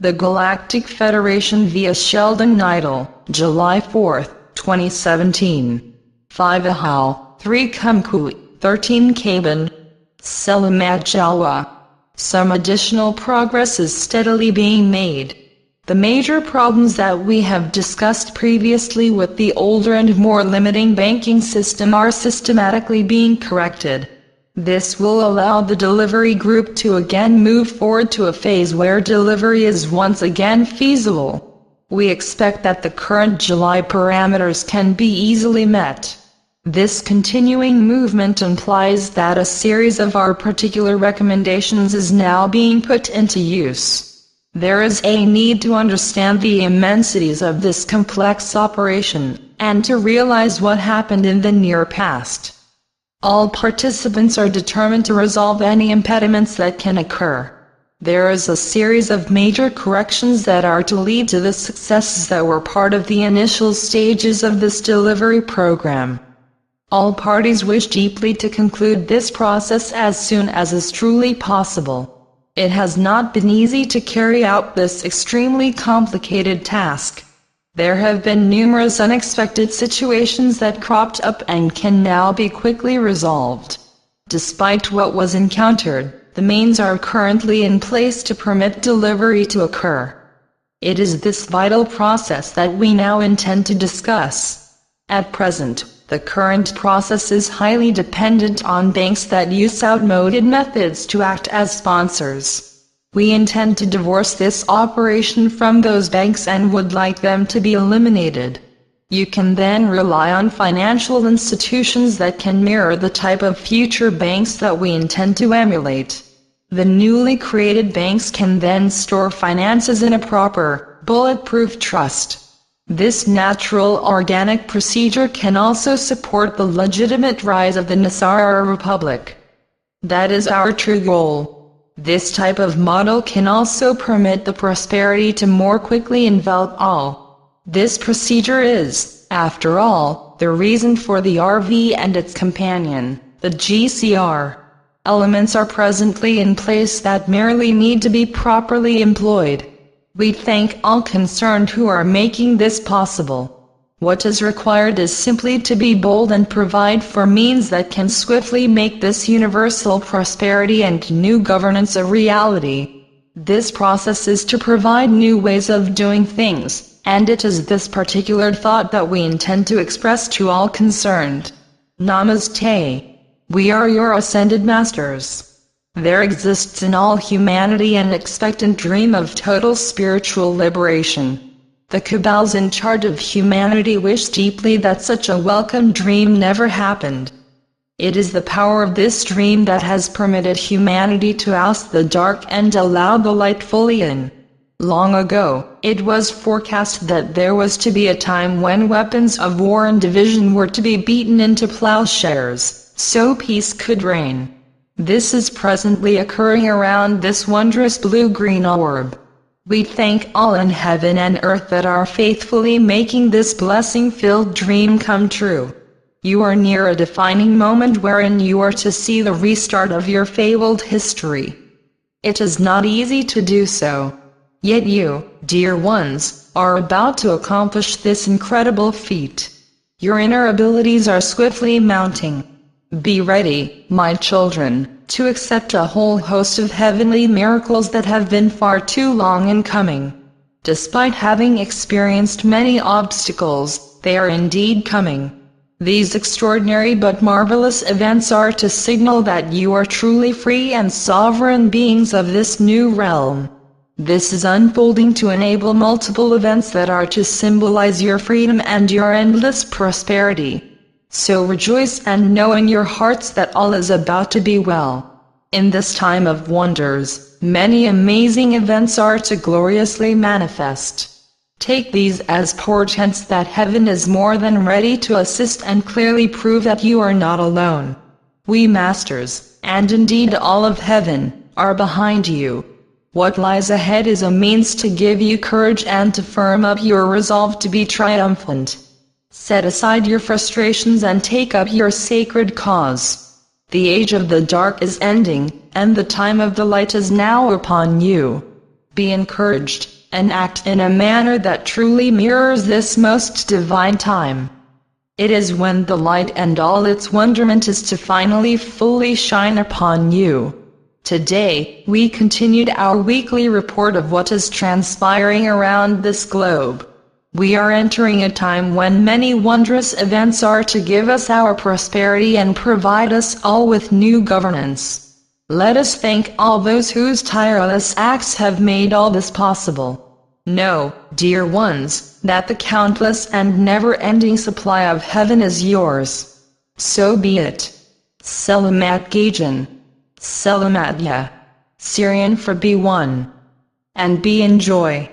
The Galactic Federation via Sheldan Nidle, July 4, 2017. 5 Ahal, 3 Kumkui, 13 Kaban, Selamat Jawa. Some additional progress is steadily being made. The major problems that we have discussed previously with the older and more limiting banking system are systematically being corrected. This will allow the delivery group to again move forward to a phase where delivery is once again feasible. We expect that the current July parameters can be easily met. This continuing movement implies that a series of our particular recommendations is now being put into use. There is a need to understand the immensities of this complex operation, and to realize what happened in the near past. All participants are determined to resolve any impediments that can occur. There is a series of major corrections that are to lead to the successes that were part of the initial stages of this delivery program. All parties wish deeply to conclude this process as soon as is truly possible. It has not been easy to carry out this extremely complicated task. There have been numerous unexpected situations that cropped up and can now be quickly resolved. Despite what was encountered, the means are currently in place to permit delivery to occur. It is this vital process that we now intend to discuss. At present, the current process is highly dependent on banks that use outmoded methods to act as sponsors. We intend to divorce this operation from those banks and would like them to be eliminated. You can then rely on financial institutions that can mirror the type of future banks that we intend to emulate. The newly created banks can then store finances in a proper, bulletproof trust. This natural organic procedure can also support the legitimate rise of the Nasara Republic. That is our true goal. This type of model can also permit the prosperity to more quickly envelop all. This procedure is, after all, the reason for the RV and its companion, the GCR. Elements are presently in place that merely need to be properly employed. We thank all concerned who are making this possible. What is required is simply to be bold and provide for means that can swiftly make this universal prosperity and new governance a reality. This process is to provide new ways of doing things, and it is this particular thought that we intend to express to all concerned. Namaste. We are your ascended masters. There exists in all humanity an expectant dream of total spiritual liberation. The cabals in charge of humanity wish deeply that such a welcome dream never happened. It is the power of this dream that has permitted humanity to oust the dark and allow the light fully in. Long ago, it was forecast that there was to be a time when weapons of war and division were to be beaten into plowshares, so peace could reign. This is presently occurring around this wondrous blue-green orb. We thank all in heaven and earth that are faithfully making this blessing-filled dream come true. You are near a defining moment wherein you are to see the restart of your fabled history. It is not easy to do so. Yet you, dear ones, are about to accomplish this incredible feat. Your inner abilities are swiftly mounting. Be ready, my children, to accept a whole host of heavenly miracles that have been far too long in coming. Despite having experienced many obstacles, they are indeed coming. These extraordinary but marvelous events are to signal that you are truly free and sovereign beings of this new realm. This is unfolding to enable multiple events that are to symbolize your freedom and your endless prosperity. So rejoice and know in your hearts that all is about to be well. In this time of wonders, many amazing events are to gloriously manifest. Take these as portents that heaven is more than ready to assist and clearly prove that you are not alone. We masters, and indeed all of heaven, are behind you. What lies ahead is a means to give you courage and to firm up your resolve to be triumphant. Set aside your frustrations and take up your sacred cause. The age of the dark is ending, and the time of the light is now upon you. Be encouraged. and act in a manner that truly mirrors this most divine time. It is when the light and all its wonderment is to finally fully shine upon you. Today, we continued our weekly report of what is transpiring around this globe. We are entering a time when many wondrous events are to give us our prosperity and provide us all with new governance. Let us thank all those whose tireless acts have made all this possible. Know, dear ones, that the countless and never-ending supply of heaven is yours. So be it. Selamat Gajan. Selamat ya. Syrian for B1. And be enjoy.